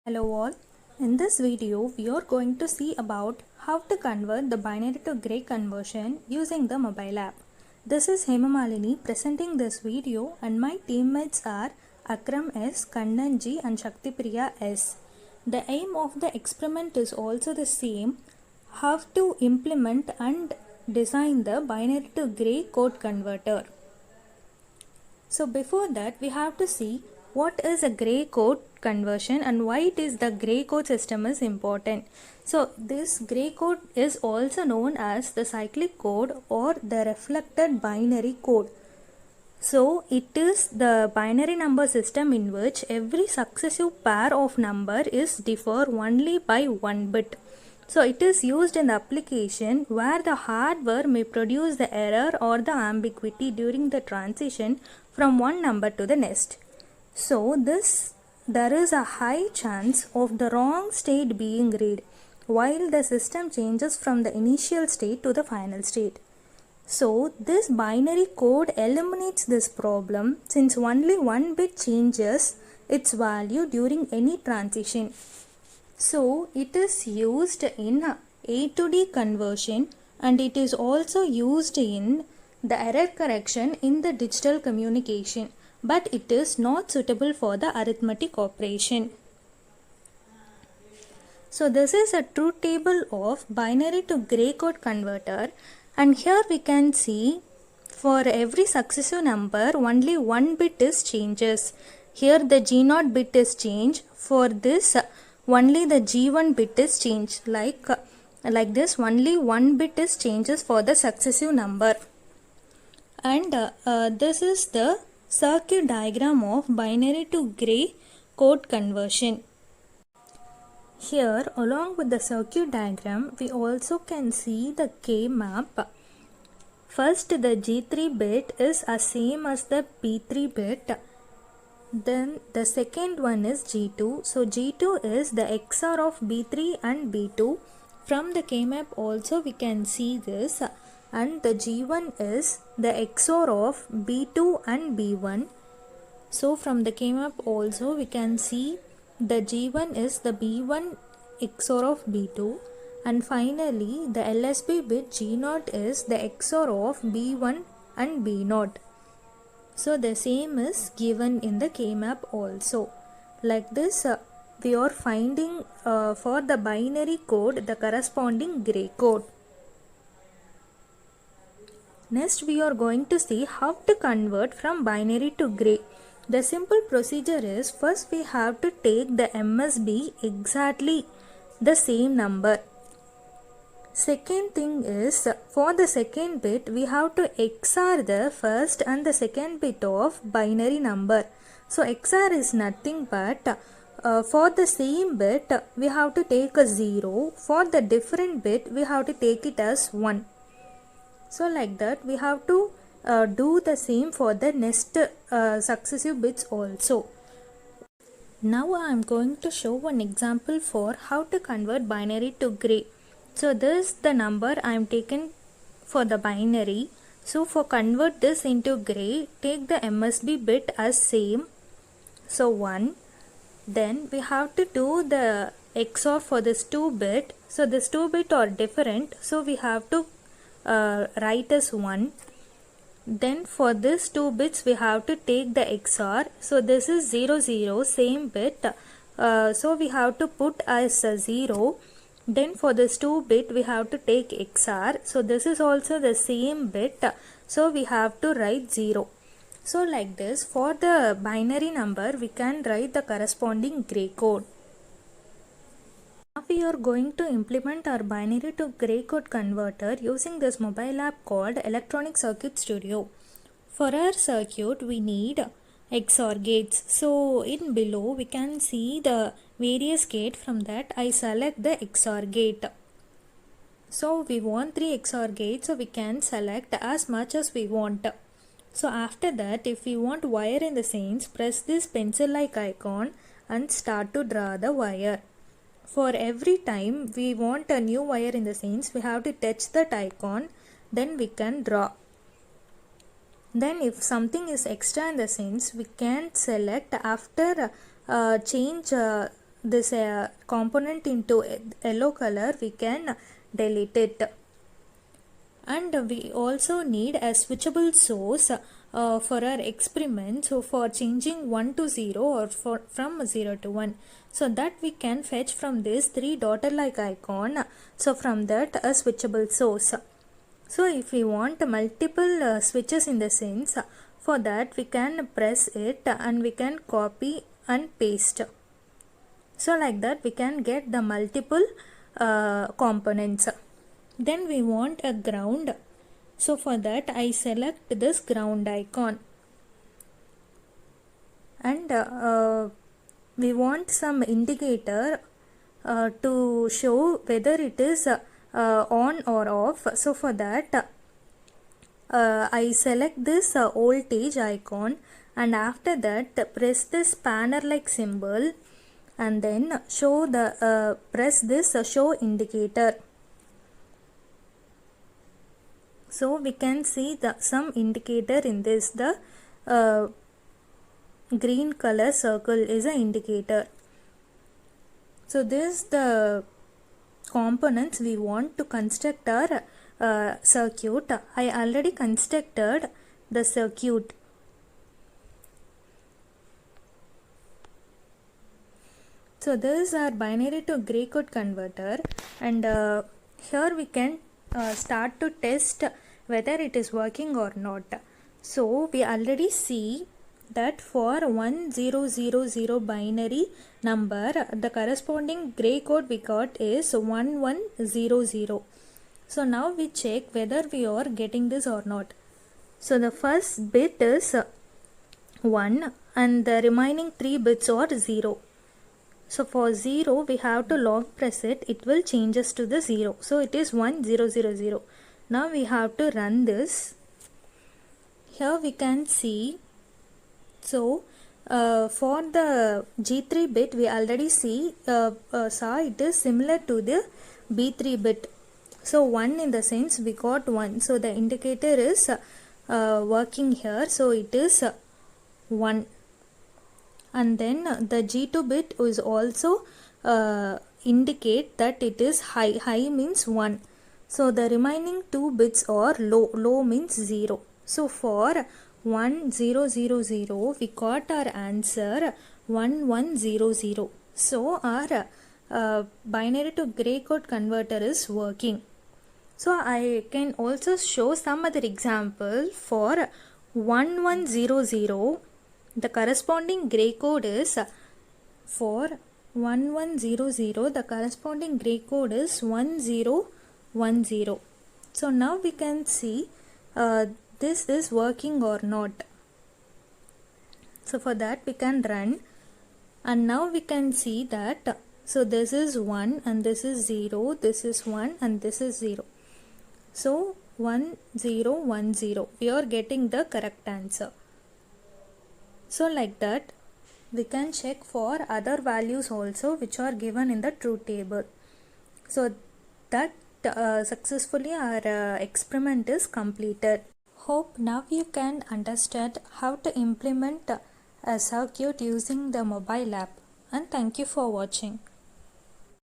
Hello all. In this video, we are going to see about how to convert the binary to gray conversion using the mobile app. This is Hemamalini presenting this video and my teammates are Akram S, Kannan G and Shaktipriya S. The aim of the experiment is also the same, how to implement and design the binary to gray code converter. So before that, we have to see what is a gray code conversion and why it is the gray code system is important. So this gray code is also known as the cyclic code or the reflected binary code. So it is the binary number system in which every successive pair of number is differ only by 1 bit. So it is used in the application where the hardware may produce the error or the ambiguity during the transition from one number to the next. So there is a high chance of the wrong state being read while the system changes from the initial state to the final state. So this binary code eliminates this problem since only one bit changes its value during any transition. So it is used in A to D conversion and it is also used in the error correction in the digital communication, but it is not suitable for the arithmetic operation. So this is a truth table of binary to gray code converter, and here we can see for every successive number only one bit is changes. Here the G0 bit is changed. For this only the G1 bit is changed. Like this only one bit is changes for the successive number. And this is the circuit diagram of binary to gray code conversion. Here along with the circuit diagram we also can see the K map. First the G3 bit is same as the P3 bit. Then the second one is G2. So G2 is the XOR of B3 and B2. From the K map also we can see this. And the G1 is the XOR of B2 and B1. So from the K map also we can see the G1 is the B1 XOR of B2. And finally the LSB bit G0 is the XOR of B1 and B0. So the same is given in the K map also. Like this we are finding for the binary code the corresponding gray code. Next we are going to see how to convert from binary to gray. The simple procedure is first we have to take the MSB exactly the same number. Second thing is for the second bit we have to XOR the first and the second bit of binary number. So XOR is nothing but for the same bit we have to take a 0. For the different bit we have to take it as 1. So like that we have to do the same for the next successive bits also. Now I am going to show one example for how to convert binary to gray. So this is the number I am taken for the binary. So for convert this into gray, take the MSB bit as same. So 1. Then we have to do the XOR for this 2 bit. So this 2 bit are different. So we have to write as 1. Then for this 2 bits we have to take the XOR. So this is 0 0 same bit. So we have to put as a 0. Then for this 2 bit we have to take XOR. So this is also the same bit. So we have to write 0. So like this for the binary number we can write the corresponding gray code. Now we are going to implement our binary to gray code converter using this mobile app called Electronic Circuit Studio. For our circuit we need XOR gates. So in below we can see the various gate. From that I select the XOR gate. So we want 3 XOR gates, so we can select as much as we want. So after that if we want wire in the scenes, press this pencil like icon and start to draw the wire. For every time we want a new wire in the scenes, we have to touch that icon, then we can draw. Then if something is extra in the scenes, we can select after change this component into yellow color, we can delete it. And we also need a switchable source for our experiment, so for changing 1 to 0 or from 0 to 1, so that we can fetch from this 3 dotted like icon, so from that a switchable source. So if we want multiple switches in the sense, for that we can press it and we can copy and paste. So like that we can get the multiple components. Then we want a ground. So for that I select this ground icon. And we want some indicator to show whether it is on or off. So for that I select this voltage icon, and after that press this spanner like symbol, and then show the press this show indicator. So we can see some indicator in this. The green color circle is an indicator. So this the components we want to construct our circuit. I already constructed the circuit. So this is our binary to gray code converter, and here we can start to test whether it is working or not. So we already see that for 1000 binary number, the corresponding gray code we got is 1100. So now we check whether we are getting this or not. So the first bit is 1 and the remaining 3 bits are 0. So for 0 we have to long press it, it will change us to the 0. So it is 1000. Now we have to run this. Here we can see, so for the G3 bit we already saw it is similar to the B3 bit. So 1 in the sense we got 1. So the indicator is working here. So it is 1. And then the G2 bit is also indicate that it is high. High means 1. So the remaining 2 bits are low. Low means 0. So for 1000 we got our answer 1100. So our binary to gray code converter is working. So I can also show some other example. For 1100, the corresponding gray code is, for 1100 the corresponding gray code is 1010. So now we can see this is working or not. So for that we can run, and now we can see that, so this is 1 and this is 0, this is 1 and this is 0. So 1010, we are getting the correct answer. So like that we can check for other values also which are given in the truth table. So that successfully our experiment is completed. Hope now you can understand how to implement a circuit using the mobile app, and thank you for watching.